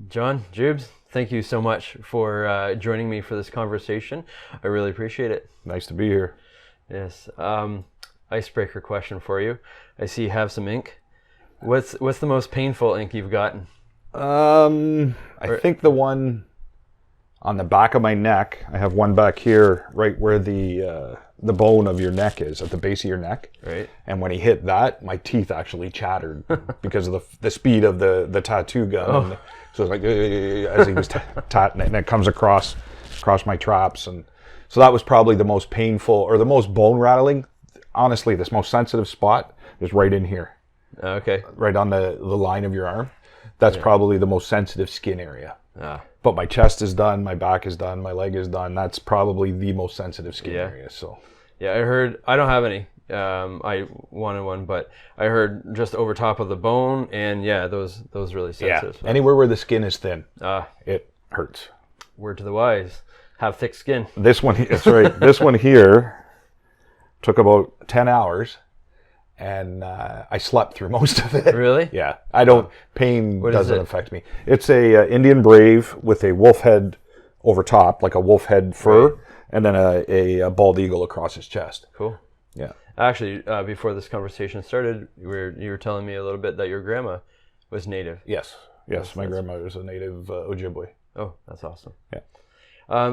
John, Jubes, thank you so much for joining me for this conversation. I really appreciate it. Nice to be here. Yes. Icebreaker question for you. I see you have some ink. What's the most painful ink you've gotten? I think the one on the back of my neck. I have one back here, right where the bone of your neck is, at the base of your neck. Right. And when he hit that, my teeth actually chattered because of the speed of the tattoo gun. Oh. And so it's like as he was tatting it, and it comes across my traps, and so that was probably the most painful or the most bone rattling. Honestly, this most sensitive spot is right in here. Okay. Right on the line of your arm. That's probably the most sensitive skin area. Ah. But my chest is done, my back is done, my leg is done. That's probably the most sensitive skin area. So yeah, I heard. I don't have any. I wanted one, but I heard just over top of the bone, and those really sensitive. Yeah, anywhere where the skin is thin, Ah, it hurts. word to the wise: have thick skin. This one, that's right. This one here took about 10 hours. And I slept through most of it. Really? Yeah. I don't. Pain What doesn't is it? affect me. It's a Indian brave with a wolf head over top, like a wolf head fur, Right. and then a bald eagle across his chest. Cool. Yeah. Actually, before this conversation started, you were telling me a little bit that your grandma was native. Yes. My grandmother was a native Ojibwe. Oh, that's awesome. Yeah.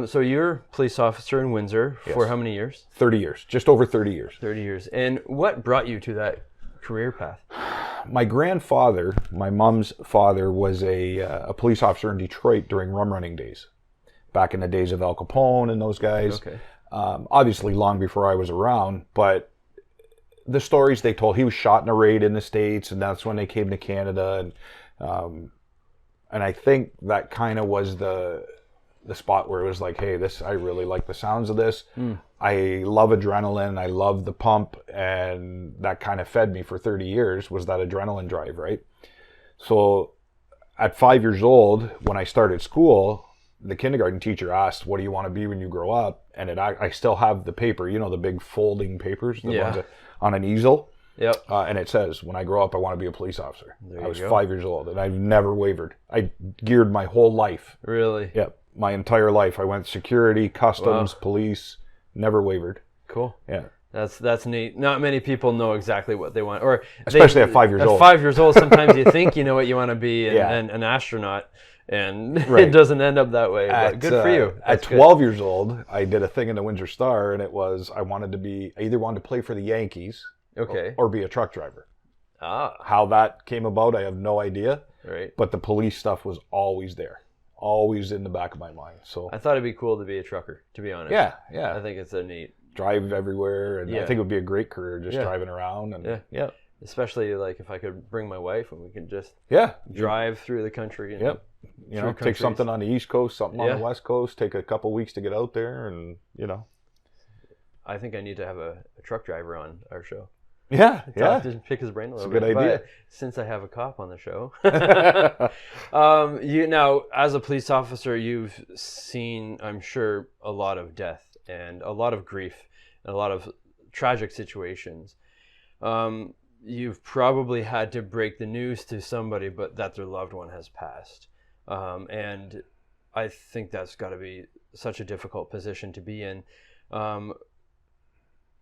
So you're police officer in Windsor for how many years? 30 years. Just over 30 years. 30 years. And what brought you to that career path? My grandfather, my mom's father, was a police officer in Detroit during rum running days. Back in the days of Al Capone and those guys. Okay. Obviously long before I was around, but the stories they told, he was shot in a raid in the States, and that's when they came to Canada. And I think that kind of was the spot where it was like, hey, I really like the sounds of this. I love adrenaline. I love the pump. And that kind of fed me for 30 years was that adrenaline drive, right? So at 5 years old, when I started school, the kindergarten teacher asked, what do you want to be when you grow up? And I still have the paper, the big folding papers, the ones on an easel. Yep. And it says, when I grow up, I want to be a police officer. There I was you go. 5 years old, and I've never wavered. I geared my whole life. Really? Yep. My entire life. I went security, customs, police, never wavered. Cool. Yeah. That's neat. Not many people know exactly what they want, or Especially at 5 years old. At 5 years old, sometimes you think you know what you want to be, and, Yeah. and an astronaut, and Right. it doesn't end up that way. But good for you. At That's good. 12 years old, I did a thing in the Windsor Star, and it was I either wanted to play for the Yankees Okay. or be a truck driver. Ah. How that came about, I have no idea. Right. But the police stuff was always there, always in the back of my mind. So I thought it'd be cool to be a trucker, to be honest. yeah. I think it's a neat, Drive everywhere, and I Yeah. think it would be a great career just Yeah. driving around. And yeah. especially like if I could bring my wife and we could just Yeah. drive through the country. And Yep. through Take countries. something on the East Coast, something on Yeah. the West Coast, take a couple weeks to get out there, and I think I need to have a truck driver on our show. Yeah. Just pick his brain a little It's a bit. good idea. But since I have a cop on the show, you now as a police officer, you've seen, I'm sure, a lot of death and a lot of grief and a lot of tragic situations. You've probably had to break the news to somebody, but that their loved one has passed, and I think that's got to be such a difficult position to be in.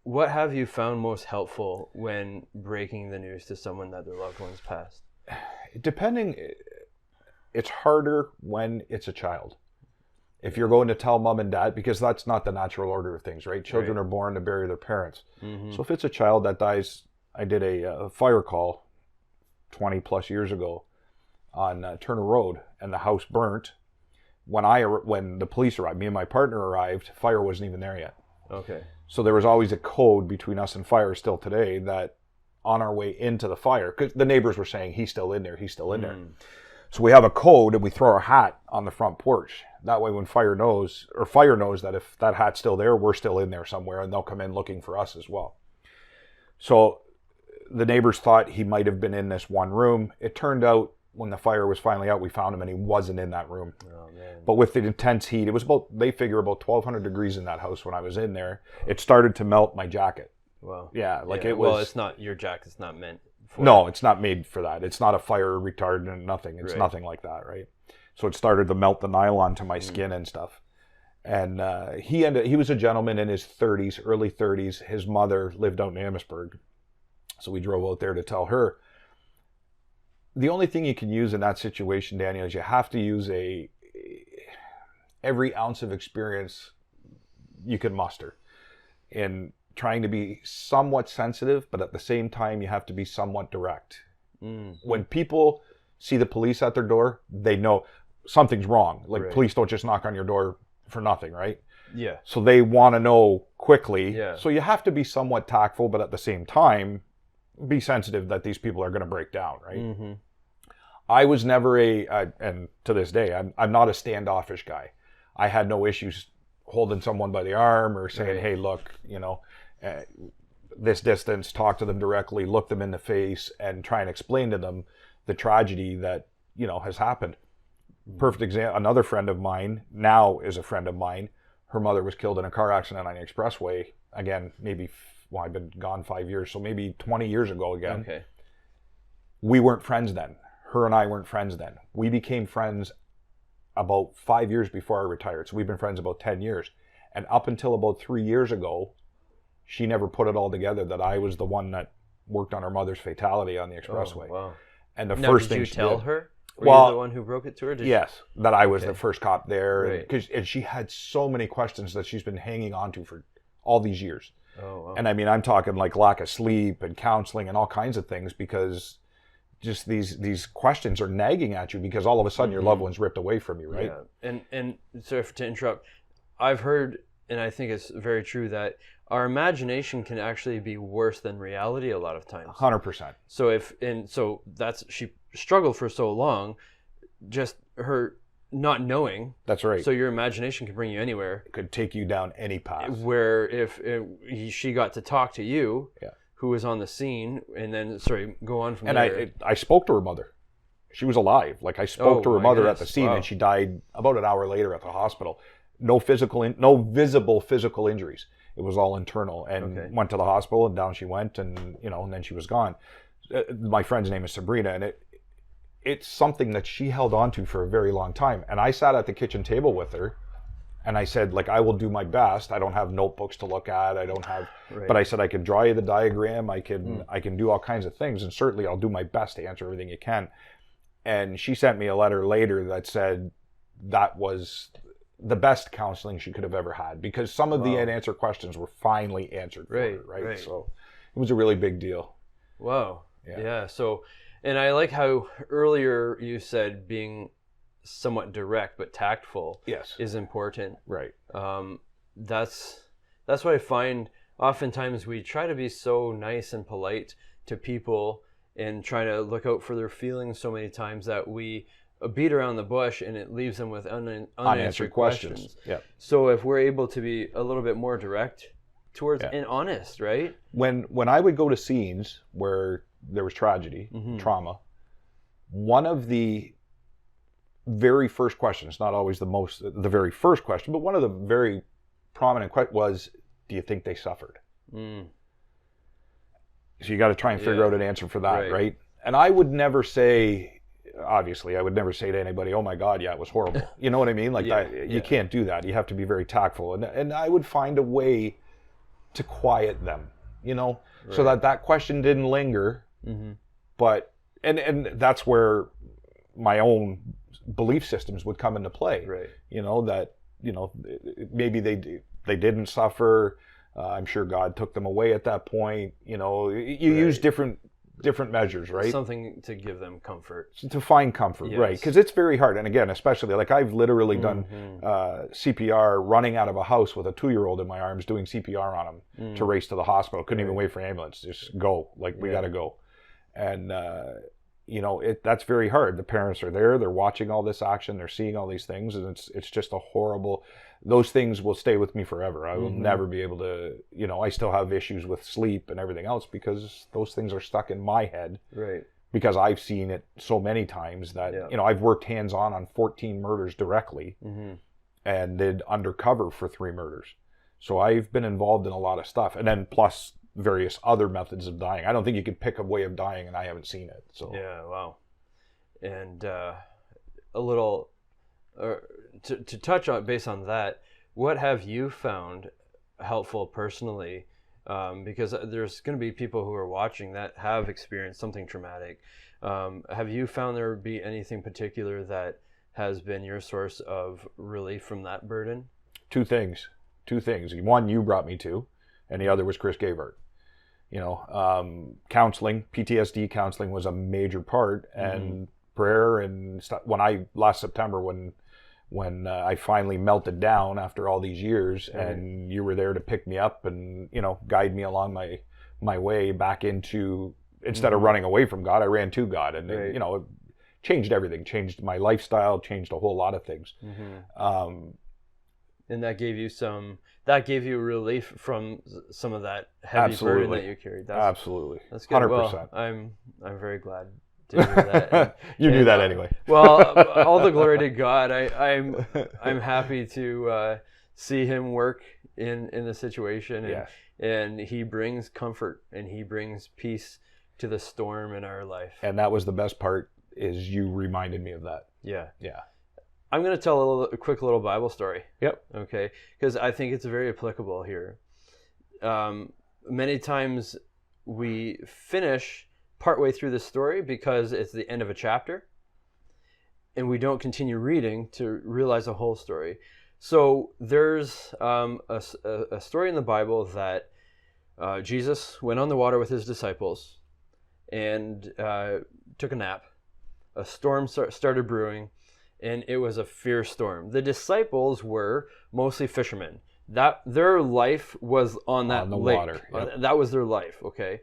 What have you found most helpful when breaking the news to someone that their loved one's passed? It's harder when it's a child. If you're going to tell mom and dad, because that's not the natural order of things, right? Children Right. are born to bury their parents. Mm-hmm. So if it's a child that dies, I did a fire call 20 plus years ago on Turner Road, and the house burnt. When the police arrived, me and my partner arrived, fire wasn't even there yet. Okay. So there was always a code between us and fire still today that on our way into the fire, because the neighbors were saying, he's still in there, he's still in there. So we have a code, and we throw our hat on the front porch. That way when fire knows that if that hat's still there, we're still in there somewhere, and they'll come in looking for us as well. So the neighbors thought he might have been in this one room. It turned out when the fire was finally out, we found him, and he wasn't in that room. Oh, man. But with the intense heat, it was they figure about 1,200 degrees in that house when I was in there. It started to melt my jacket. Wow. Yeah, it Well, was... it's not, your jacket's not meant for No, it's not made for that. It's not a fire retardant, nothing. It's Right. nothing like that, right? So it started to melt the nylon to my skin and stuff. And he was a gentleman in his 30s, early 30s. His mother lived out in Amherstburg. So we drove out there to tell her. The only thing you can use in that situation, Daniel, is you have to use every ounce of experience you can muster in trying to be somewhat sensitive, but at the same time, you have to be somewhat direct. When people see the police at their door, they know something's wrong. Like police don't just knock on your door for nothing, right? Yeah. So they want to know quickly. Yeah. So you have to be somewhat tactful, but at the same time, be sensitive that these people are going to break down, right? I was never and to this day, I'm not a standoffish guy. I had no issues holding someone by the arm or saying, hey, look, this distance, talk to them directly, look them in the face, and try and explain to them the tragedy that, has happened. Perfect example, another friend of mine, now is a friend of mine, her mother was killed in a car accident on the expressway. Again, maybe, I've been gone 5 years, so maybe 20 years ago again. Okay. We weren't friends then. Her and I weren't friends then. We became friends about 5 years before I retired. So we've been friends about 10 years. And up until about 3 years ago, she never put it all together that I was the one that worked on her mother's fatality on the expressway. Oh, wow. And the Now, first did thing you she tell did, her? Were well, you the one who broke it to her? Yes, that I was Okay. the first cop there. Right. And she had so many questions that she's been hanging on to for all these years. Oh, wow. And I mean, I'm talking like lack of sleep and counseling and all kinds of things, because just these questions are nagging at you because all of a sudden your loved one's ripped away from you, right? Yeah. And sorry to interrupt. I've heard, and I think it's very true, that our imagination can actually be worse than reality a lot of times. 100%. So she struggled for so long, just her not knowing. That's right. So your imagination can bring you anywhere. It could take you down any path. Where if she got to talk to you, Yeah. who was on the scene, and then go on from And there. I spoke to her mother. She was alive. Like I spoke to her my mother at the goodness. scene, Wow. and she died about an hour later at the hospital. No visible physical injuries. It was all internal, and Okay. went to the hospital, and down she went, and and then she was gone. My friend's name is Sabrina, and it's something that she held on to for a very long time. And I sat at the kitchen table with her, and I said, like, I will do my best. I don't have notebooks to look at. I don't have, Right. but I said I can draw you the diagram. I can do all kinds of things, and certainly I'll do my best to answer everything you can. And she sent me a letter later that said that was the best counseling she could have ever had, because some of the Wow. unanswered questions were finally answered for her, Right, right. So it was a really big deal. Wow. Yeah. Yeah. So, and I like how earlier you said being somewhat direct but tactful Yes. is important. Right. That's what I find. Oftentimes we try to be so nice and polite to people and try to look out for their feelings so many times that we beat around the bush, and it leaves them with unanswered questions. Yeah. So if we're able to be a little bit more direct towards and honest, right? When I would go to scenes where there was tragedy, trauma, one of the very first questions, not always the very first question, but one of the very prominent questions was, do you think they suffered? So you got to try and figure out an answer for that, right? And I would never say, obviously, I would never say to anybody, oh my God, yeah, it was horrible. You know what I mean? Like you can't do that. You have to be very tactful. And I would find a way to quiet them, so that question didn't linger. But, and that's where my own belief systems would come into play. Right. That, maybe they didn't suffer. I'm sure God took them away at that point. You use different measures, right? Something to give them comfort. To find comfort, right? Because it's very hard. And again, especially like I've literally done CPR running out of a house with a 2-year-old in my arms, doing CPR on him to race to the hospital. Couldn't even wait for ambulance. Just go. Like, we got to go. And, that's very hard. The parents are there. They're watching all this action. They're seeing all these things. And it's just a horrible... Those things will stay with me forever. I will never be able to, I still have issues with sleep and everything else because those things are stuck in my head. Right. Because I've seen it so many times that, I've worked hands-on 14 murders directly and did undercover for 3 murders. So I've been involved in a lot of stuff. And then plus various other methods of dying. I don't think you could pick a way of dying and I haven't seen it. So yeah, wow. And a little to touch on based on that, what have you found helpful personally? Because there's going to be people who are watching that have experienced something traumatic. Have you found there be anything particular that has been your source of relief from that burden? Two things. One you brought me to, and the other was Chris Gavert. Counseling, PTSD counseling was a major part, and prayer and stuff. Last September when I finally melted down after all these years, and you were there to pick me up and guide me along my way back into, instead of running away from God, I ran to God, and it changed everything, changed my lifestyle, changed a whole lot of things. And that gave you relief from some of that heavy burden that you carried. Absolutely. That's good. 100%. Well, I'm very glad to hear that. You knew that anyway. Well, all the glory to God. I'm happy to see him work in the situation, and he brings comfort and he brings peace to the storm in our life. And that was the best part, is you reminded me of that. Yeah. Yeah. I'm going to tell a quick little Bible story. Yep. Okay. Because I think it's very applicable here. Many times we finish partway through the story because it's the end of a chapter, and we don't continue reading to realize the whole story. So there's a story in the Bible that Jesus went on the water with his disciples and took a nap. A storm started brewing, and it was a fierce storm. The disciples were mostly fishermen. That their life was on that the lake. Water. Yep. That was their life. Okay,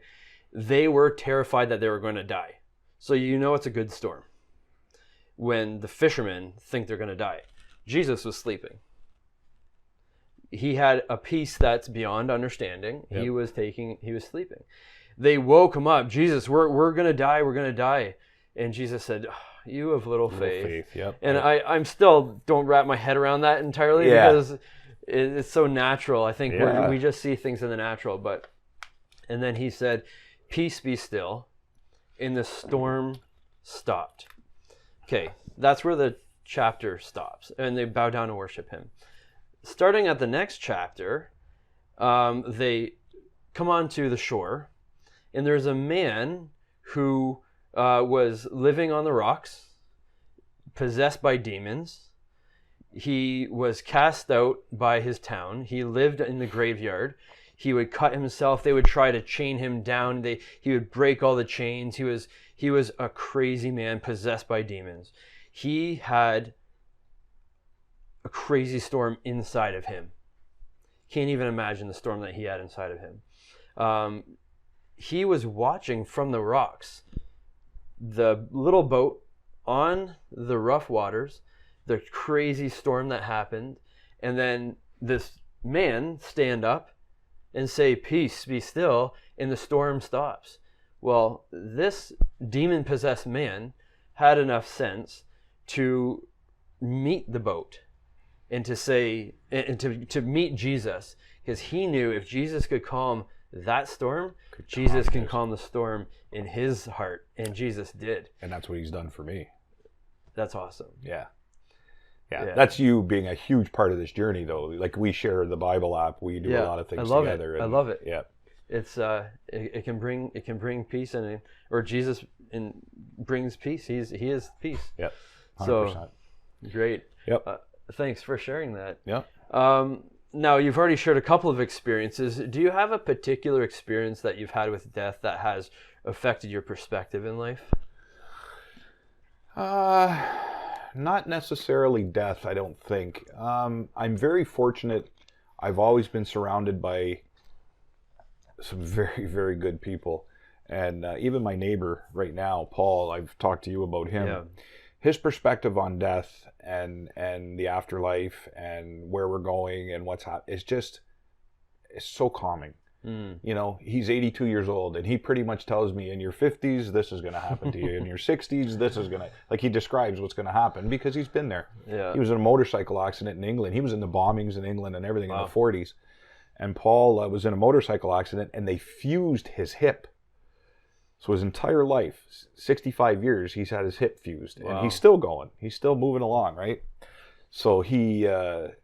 they were terrified that they were going to die. So it's a good storm when the fishermen think they're going to die. Jesus was sleeping. He had a peace that's beyond understanding. Yep. He was sleeping. They woke him up. Jesus, we're going to die. We're going to die. And Jesus said, oh, you have little faith. Yep. And I'm still don't wrap my head around that entirely because it's so natural. I think we just see things in the natural. And then he said, peace be still. And the storm stopped. Okay, that's where the chapter stops. And they bow down and worship him. Starting at the next chapter, they come onto the shore. And there's a man who was living on the rocks, possessed by demons. He was cast out by his town. He lived in the graveyard. He would cut himself. They would try to chain him down. He would break all the chains. He was a crazy man possessed by demons. He had a crazy storm inside of him. Can't even imagine the storm that he had inside of him. He was watching from the rocks the little boat on the rough waters, the crazy storm that happened, and then this man stand up and say, peace, be still, and the storm stops. Well, this demon-possessed man had enough sense to meet the boat and to say, and to meet Jesus, because he knew if Jesus could calm that storm, Jesus can calm the storm in his heart, and Jesus did. And that's what he's done for me. That's awesome. Yeah. That's you being a huge part of this journey, though. Like, we share the Bible app, we do a lot of things together. I love it. Yeah. It's it can bring peace, or Jesus brings peace. He is peace. Yep. 100%. So great. Yep. Thanks for sharing that. Yep. Now, you've already shared a couple of experiences. Do you have a particular experience that you've had with death that has affected your perspective in life? Not necessarily death, I don't think. I'm very fortunate. I've always been surrounded by some very, very good people. And even my neighbor right now, Paul, I've talked to you about him. Yeah. His perspective on death and the afterlife and where we're going and what's happening it's so calming. He's 82 years old, and he pretty much tells me, in your 50s, this is going to happen to you. In your 60s, this is going to, like, he describes what's going to happen because he's been there. Yeah. He was in a motorcycle accident in England. He was in the bombings in England and everything in Wow. the 40s. And Paul was in a motorcycle accident, and they fused his hip. So his entire life, 65 years, he's had his hip fused. Wow. And he's still going. He's still moving along, right? So his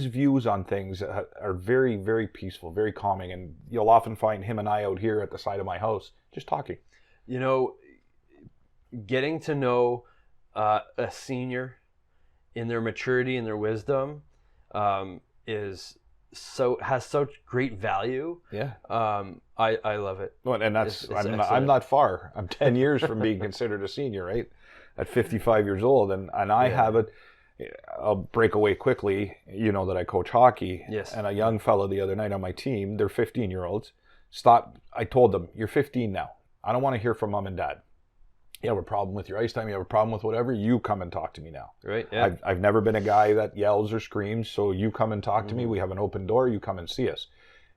views on things are very, very peaceful, very calming, and you'll often find him and I out here at the side of my house just talking. You know, getting to know a senior in their maturity and their wisdom has such great value. Yeah. I love it. Well, and that's It's I'm not far. I'm 10 years from being considered a senior, right? At 55 years old, and I have it. I'll break away quickly. You know that I coach hockey. Yes. And a young fellow the other night on my team, they're 15-year-olds. I told them, you're 15 now. I don't want to hear from mom and dad. You have a problem with your ice time, you have a problem with whatever, you come and talk to me now. Right. Yeah. I've never been a guy that yells or screams, so you come and talk to me. We have an open door, you come and see us.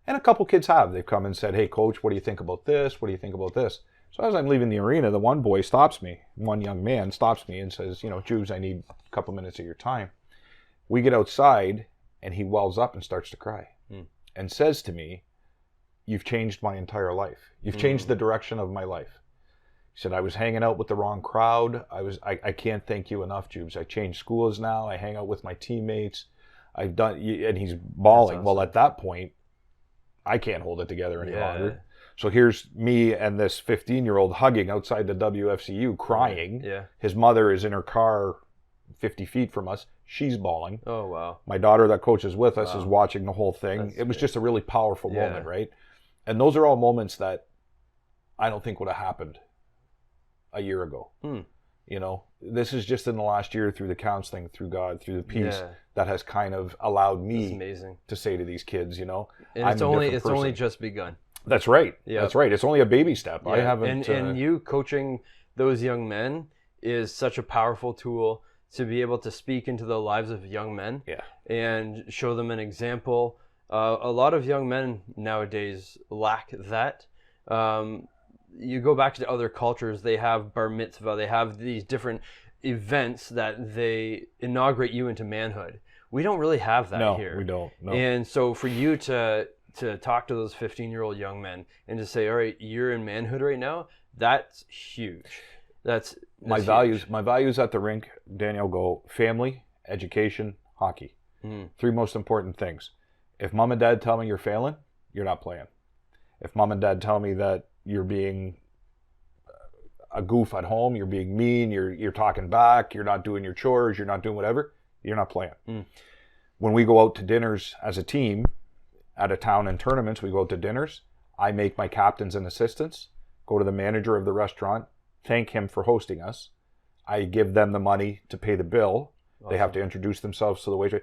And a couple kids have. They've come and said, hey, coach, what do you think about this? What do you think about this? So as I'm leaving the arena, the one boy stops me. One young man stops me and says, Jubes, I need a couple minutes of your time. We get outside, and he wells up and starts to cry and says to me, you've changed my entire life. You've changed the direction of my life. He said, I was hanging out with the wrong crowd. I can't thank you enough, Jubes. I changed schools now. I hang out with my teammates. And he's bawling. Awesome. Well, at that point, I can't hold it together any longer. So here's me and this 15-year-old hugging outside the WFCU, crying. Yeah. His mother is in her car 50 feet from us. She's bawling. Oh, wow. My daughter that coaches with us is watching the whole thing. It was just a really powerful moment, right? And those are all moments that I don't think would have happened a year ago. This is just in the last year through the counseling, through God, through the peace that has kind of allowed me to say to these kids, and it's only just begun. That's right. Yep. That's right. It's only a baby step. Yeah. I haven't. And you coaching those young men is such a powerful tool to be able to speak into the lives of young men and show them an example. A lot of young men nowadays lack that. You go back to other cultures, they have bar mitzvah, they have these different events that they inaugurate you into manhood. We don't really have that here. No, we don't. No. And so for you to talk to those 15-year-old young men and to say, all right, you're in manhood right now, that's huge. That's my huge. values. My values at the rink, Daniel, go family, education, hockey. 3 most important things. If mom and dad tell me you're failing, you're not playing. If mom and dad tell me that you're being a goof at home, you're being mean, you're talking back, you're not doing your chores, you're not doing whatever, you're not playing. When we go out to dinners as a team, at a town in tournaments, we go out to dinners. I make my captains and assistants go to the manager of the restaurant, thank him for hosting us. I give them the money to pay the bill. Awesome. They have to introduce themselves to the waitress.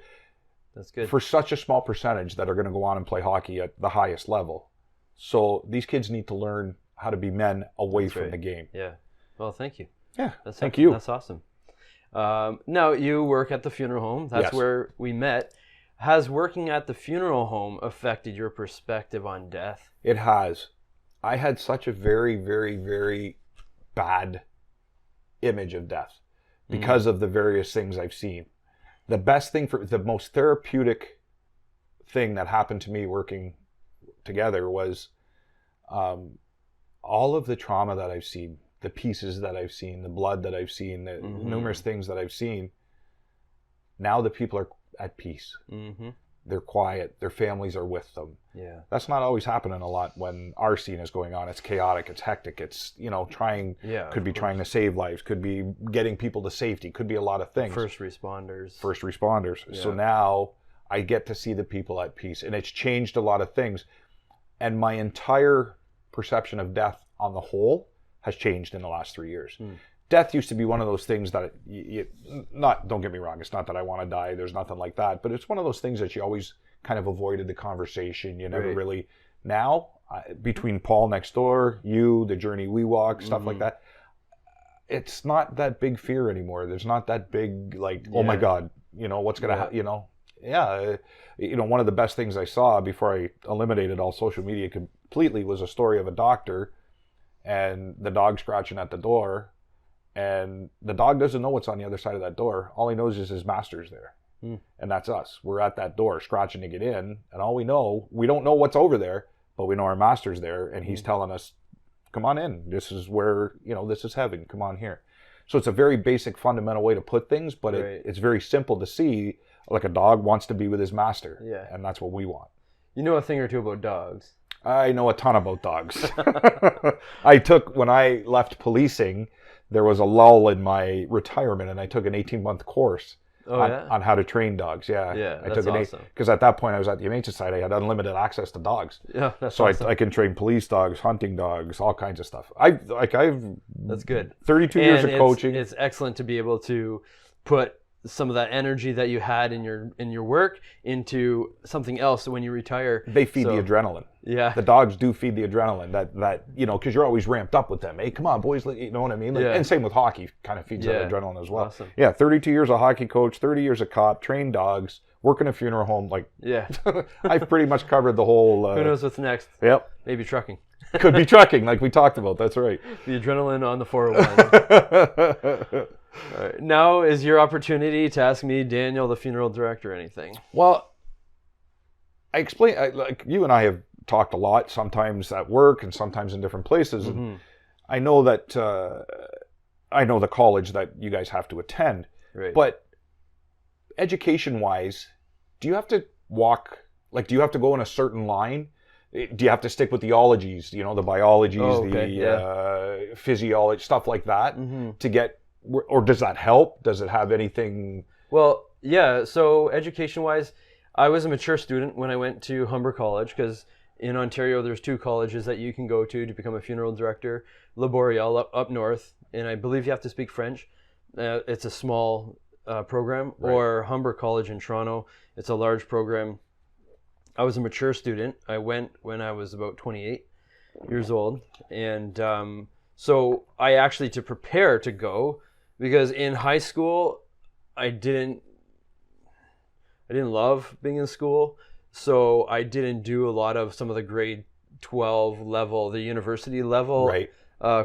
That's good. For such a small percentage that are going to go on and play hockey at the highest level. So these kids need to learn how to be men away from the game. Yeah. Well, thank you. Yeah. Thank you. That's awesome. Now, you work at the funeral home. That's where we met. Has working at the funeral home affected your perspective on death? It has. I had such a very, very, very bad image of death because of the various things I've seen. The most therapeutic thing that happened to me working together was all of the trauma that I've seen, the pieces that I've seen, the blood that I've seen, the numerous things that I've seen. Now the people are at peace. They're quiet. Their families are with them. Yeah. That's not always happening a lot when our scene is going on. It's chaotic. It's hectic. It's, trying to save lives, could be getting people to safety, could be a lot of things. First responders. Yeah. So now I get to see the people at peace, and it's changed a lot of things. And my entire perception of death on the whole has changed in the last 3 years. Death used to be one of those things that, don't get me wrong, it's not that I want to die, there's nothing like that, but it's one of those things that you always kind of avoided the conversation. You never really, now, between Paul next door, you, the journey we walk, stuff like that, it's not that big fear anymore. There's not that big, oh my God, what's going to happen, one of the best things I saw before I eliminated all social media completely was a story of a doctor and the dog scratching at the door. And the dog doesn't know what's on the other side of that door. All he knows is his master's there. And that's us. We're at that door scratching to get in. And all we don't know what's over there, but we know our master's there. And he's telling us, come on in. This is where, this is heaven. Come on here. So it's a very basic, fundamental way to put things, but Right. it's very simple to see. Like a dog wants to be with his master, Yeah. and that's what we want. You know a thing or two about dogs. I know a ton about dogs. When I left policing, there was a lull in my retirement, and I took an 18-month course on how to train dogs. Yeah, Yeah, I that's took awesome. Because at that point I was at the Humane Society. I had unlimited access to dogs. Yeah, that's So awesome. I can train police dogs, hunting dogs, all kinds of stuff. That's good. 32 years of coaching. It's excellent to be able to put some of that energy that you had in your work into something else when you retire. They feed the adrenaline. Yeah. The dogs do feed the adrenaline that because you're always ramped up with them. Hey, come on, boys, you know what I mean? Like, and same with hockey, kind of feeds that adrenaline as well. Awesome. Yeah, 32 years of hockey coach, 30 years of cop, trained dogs, work in a funeral home. Like, Yeah. I've pretty much covered the whole. Who knows what's next? Yep. Maybe trucking. Could be trucking, like we talked about. That's right. The adrenaline on the 401. All right. Now is your opportunity to ask me, Daniel, the funeral director, anything. Well, like you and I have talked a lot, sometimes at work and sometimes in different places. Mm-hmm. And I know that I know the college that you guys have to attend, Right. but education-wise, do you have to walk? Like, do you have to go in a certain line? Do you have to stick with the ologies? The biologies, physiology, stuff like that, to get? Or does that help? Does it have anything? Well, yeah. So education-wise, I was a mature student when I went to Humber College, because in Ontario there's 2 colleges that you can go to become a funeral director. Le Boreal up north, and I believe you have to speak French. It's a small program. Right. Or Humber College in Toronto. It's a large program. I was a mature student. I went when I was about 28 years old, and so I actually, to prepare to go, because in high school I didn't love being in school, so I didn't do a lot of some of the grade 12 level, the university level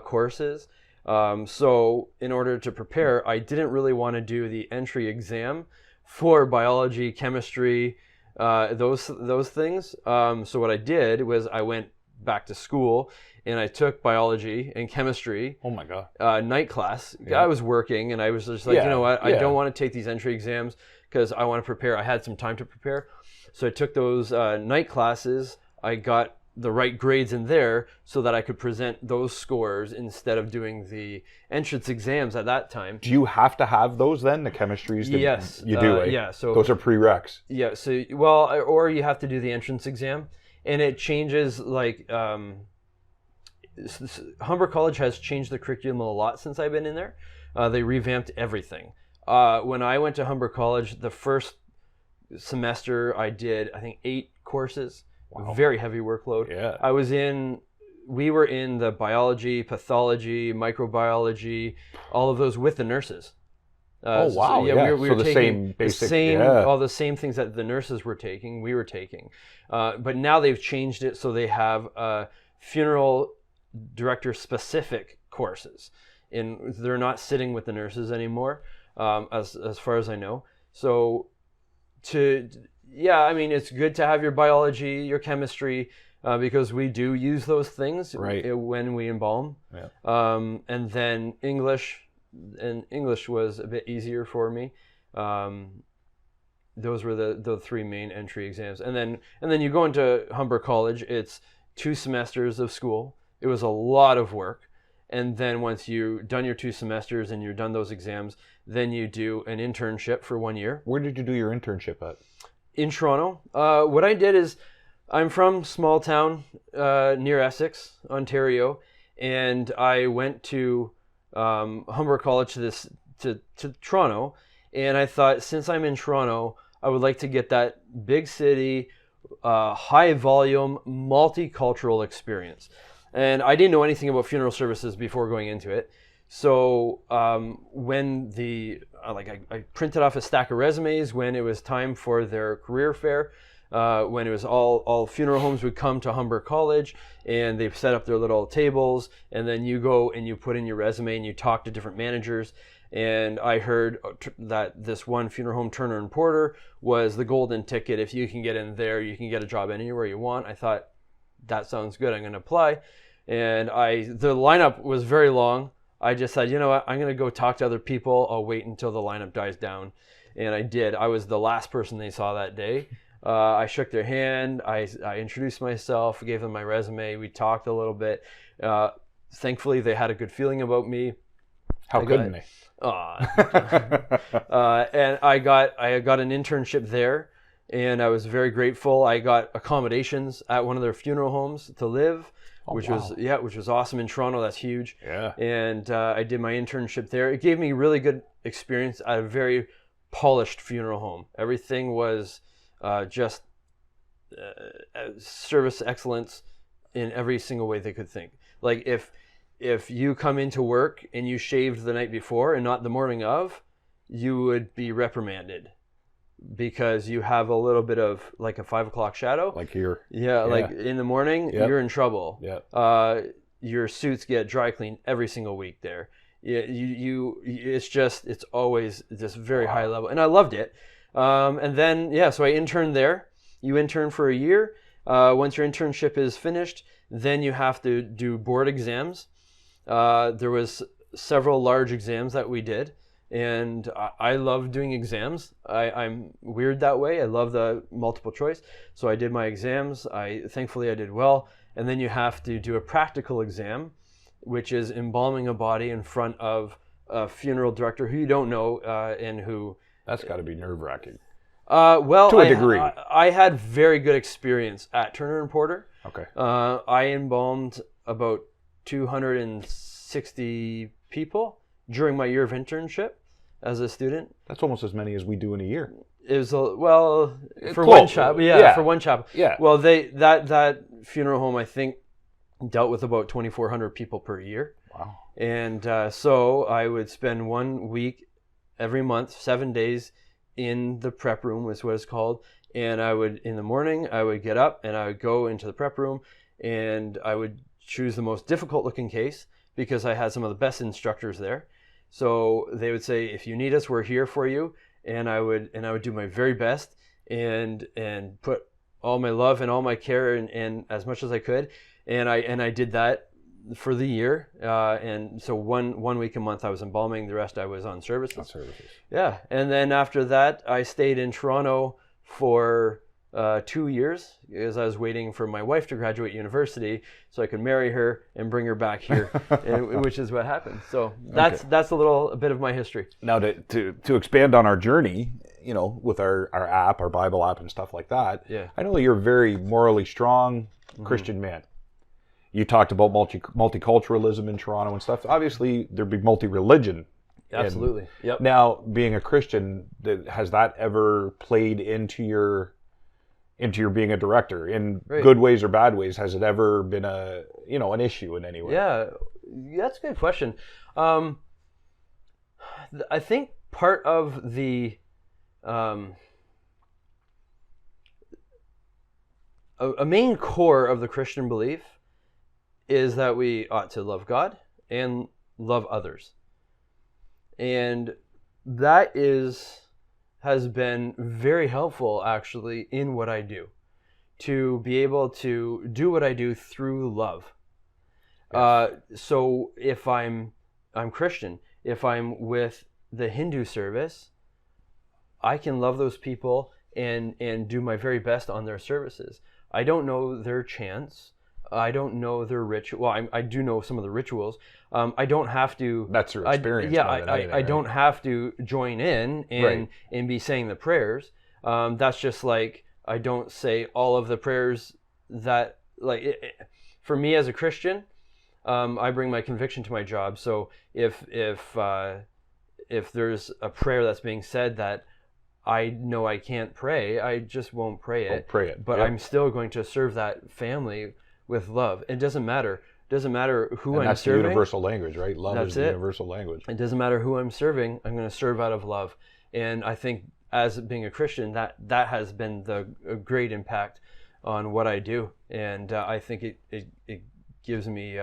courses. So in order to prepare, I didn't really want to do the entry exam for biology, chemistry, those things. So what I did was I went back to school and I took biology and chemistry. Oh my God. Night class. Yeah. I was working and I was just like, you know what? I don't want to take these entry exams because I want to prepare. I had some time to prepare. So I took those night classes. I got the right grades in there so that I could present those scores instead of doing the entrance exams at that time. Do you have to have those then, the chemistries? Yes. You do, yeah. So those are prereqs. Yeah. So, well, or you have to do the entrance exam, and it changes, like, Humber College has changed the curriculum a lot since I've been in there. They revamped everything. When I went to Humber College, the first semester I did, I think, 8 courses. Wow. Very heavy workload. Yeah. We were in the biology, pathology, microbiology, all of those with the nurses. Oh, wow. So, yeah. We were the taking same basic, all the same things that the nurses were taking, we were taking. But now they've changed it so they have funeral director specific courses. And they're not sitting with the nurses anymore, as far as I know. So I mean, it's good to have your biology, your chemistry, because we do use those things when we embalm. Yeah. And then English was a bit easier for me. Those were the 3 main entry exams. And then you go into Humber College, it's 2 semesters of school. It was a lot of work. And then once you've done your 2 semesters and you're done those exams, then you do an internship for 1 year. Where did you do your internship at? In Toronto. What I did is, I'm from small town near Essex, Ontario, and I went to Humber College to Toronto, and I thought, since I'm in Toronto, I would like to get that big city, high volume, multicultural experience. And I didn't know anything about funeral services before going into it. So when I printed off a stack of resumes when it was time for their career fair, when it was all funeral homes would come to Humber College, and they set up their little tables, and then you go and you put in your resume and you talk to different managers. And I heard that this one funeral home, Turner and Porter, was the golden ticket. If you can get in there, you can get a job anywhere you want. I thought, that sounds good, I'm going to apply. And the lineup was very long. I just said, you know what, I'm going to go talk to other people. I'll wait until the lineup dies down. And I did. I was the last person they saw that day. I shook their hand. I introduced myself, gave them my resume. We talked a little bit. Thankfully, they had a good feeling about me. How couldn't they? And I got an internship there, and I was very grateful. I got accommodations at one of their funeral homes to live, which was awesome in Toronto. That's huge. Yeah. And I did my internship there. It gave me really good experience at a very polished funeral home. Everything was just service excellence in every single way they could think. Like if you come into work and you shaved the night before and not the morning of, you would be reprimanded because you have a little bit of like a 5 o'clock shadow. Like here. Yeah, like in the morning, you're in trouble. Yeah. Your suits get dry cleaned every single week there. It's always this very high level. And I loved it. And then, so I interned there. You intern for a year. Once your internship is finished, then you have to do board exams. There was several large exams that we did, and I love doing exams. I'm weird that way. I love the multiple choice. So I did my exams. Thankfully I did well. And then you have to do a practical exam, which is embalming a body in front of a funeral director who you don't know and who... That's got to be nerve-wracking. Well, to a degree. I had very good experience at Turner & Porter. Okay. I embalmed about 260 people during my year of internship as a student. That's almost as many as we do in a year. It was for close. one chapel. Yeah, for one chapel. Yeah. Well, that funeral home, I think, dealt with about 2,400 people per year. Wow. And so I would spend 1 week every month, 7 days in the prep room, is what it's called. And in the morning, I would get up and I would go into the prep room and I would choose the most difficult looking case because I had some of the best instructors there. So they would say, if you need us, we're here for you. And I would do my very best and put all my love and all my care and as much as I could. And I did that for the year. And so one week a month I was embalming, the rest I was on services. Yeah. And then after that, I stayed in Toronto for 2 years because I was waiting for my wife to graduate university so I could marry her and bring her back here, which is what happened. So that's a bit of my history. Now to expand on our journey, with our app, our Bible app and stuff like that, I know that you're a very morally strong Christian man. You talked about multiculturalism in Toronto and stuff. Obviously, there'd be multi-religion. Absolutely. Yep. Now, being a Christian, has that ever played into your being a director in good ways or bad ways? Has it ever been an issue in any way? Yeah, that's a good question. I think part of the a main core of the Christian belief is that we ought to love God and love others. And that has been very helpful actually in what I do, to be able to do what I do through love. Yes. So if I'm Christian, if I'm with the Hindu service, I can love those people and do my very best on their services. I don't know their chants. I don't know their ritual. Well, I do know some of the rituals. I don't have to. That's your experience. I don't have to join in and be saying the prayers. That's just like I don't say all of the prayers that for me as a Christian, I bring my conviction to my job. So if there's a prayer that's being said that I know I can't pray, I just won't pray it. But I'm still going to serve that family with love. It doesn't matter. It doesn't matter who I'm serving. That's the universal language, right? Love is the universal language. It doesn't matter who I'm serving. I'm going to serve out of love. And I think as being a Christian, that has been a great impact on what I do. And I think it gives me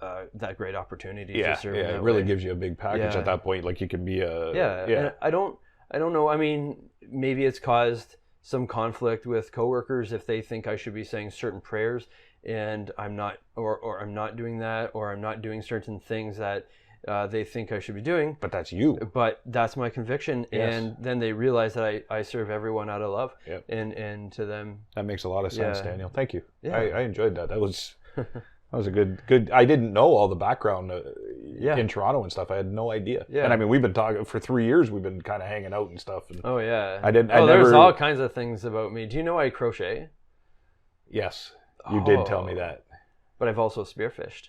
that great opportunity to serve. Yeah, it really gives you a big package at that point. Like you can be And I don't know. I mean, maybe it's caused some conflict with coworkers if they think I should be saying certain prayers and I'm not, or I'm not doing that, or I'm not doing certain things that they think I should be doing. But that's you. But that's my conviction. Yes. And then they realize that I serve everyone out of love. Yep. And to them. That makes a lot of sense, Daniel. Thank you. Yeah. I enjoyed that. That was a good. I didn't know all the background in Toronto and stuff. I had no idea. Yeah. And I mean, we've been talking for 3 years. We've been kind of hanging out and stuff. And oh yeah. There's all kinds of things about me. Do you know I crochet? Yes, you did tell me that. But I've also spearfished.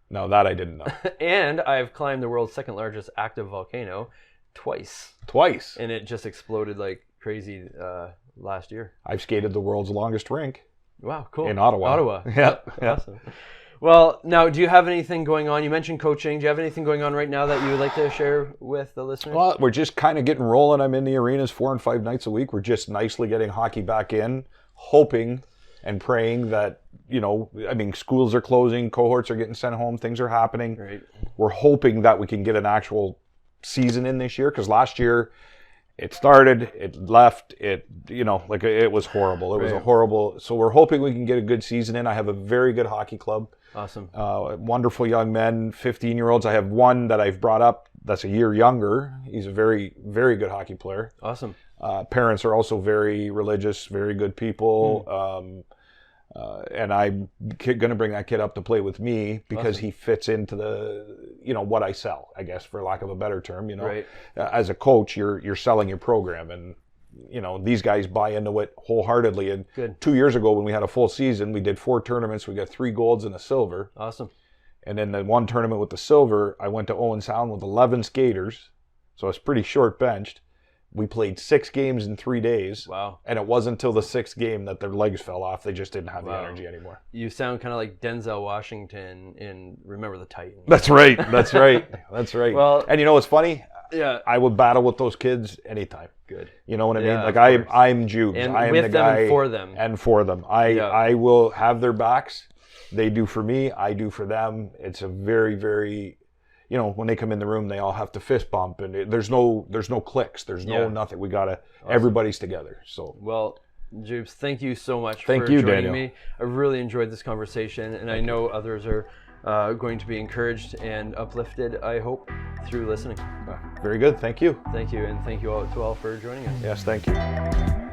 No, that I didn't know. And I've climbed the world's second largest active volcano twice. Twice. And it just exploded like crazy last year. I've skated the world's longest rink. Wow, cool. In Ottawa. Ottawa. Yep. Awesome. Well, now, do you have anything going on? You mentioned coaching. Do you have anything going on right now that you would like to share with the listeners? Well, we're just kind of getting rolling. I'm in the arenas 4 and 5 nights a week. We're just nicely getting hockey back in, hoping and praying that, schools are closing, cohorts are getting sent home, things are happening. Right. We're hoping that we can get an actual season in this year, because last year it started, it left, it was horrible. It was a horrible. So we're hoping we can get a good season in. I have a very good hockey club. Awesome. Wonderful young men, 15-year-olds. I have one that I've brought up that's a year younger. He's a very, very good hockey player. Awesome. Parents are also very religious, very good people. And I'm going to bring that kid up to play with me because he fits into what I sell, I guess, for lack of a better term. Right. As a coach, you're selling your program, and these guys buy into it wholeheartedly. And Good. 2 years ago, when we had a full season, we did 4 tournaments. We got 3 golds and a silver. Awesome. And then the one tournament with the silver, I went to Owen Sound with 11 skaters, so it's pretty short benched. We played 6 games in 3 days. Wow. And it wasn't until the 6th game that their legs fell off. They just didn't have the energy anymore. You sound kind of like Denzel Washington in Remember the Titans. That's right. That's right. That's right. Well, and what's funny? Yeah. I would battle with those kids anytime. Good. You know what I mean? Yeah, Like of course. I'm Jubes. And I am with the them guy. and for them. And for them. I will have their backs. They do for me. I do for them. It's a very, very... when they come in the room, they all have to fist bump, and there's no clicks, there's no nothing. We gotta, everybody's together. So well, Jubes, thank you so much for joining Daniel. me. I really enjoyed this conversation, and I know others are going to be encouraged and uplifted, I hope, through listening. Very good. Thank you. Thank you, and thank you all for joining us. Yes, thank you.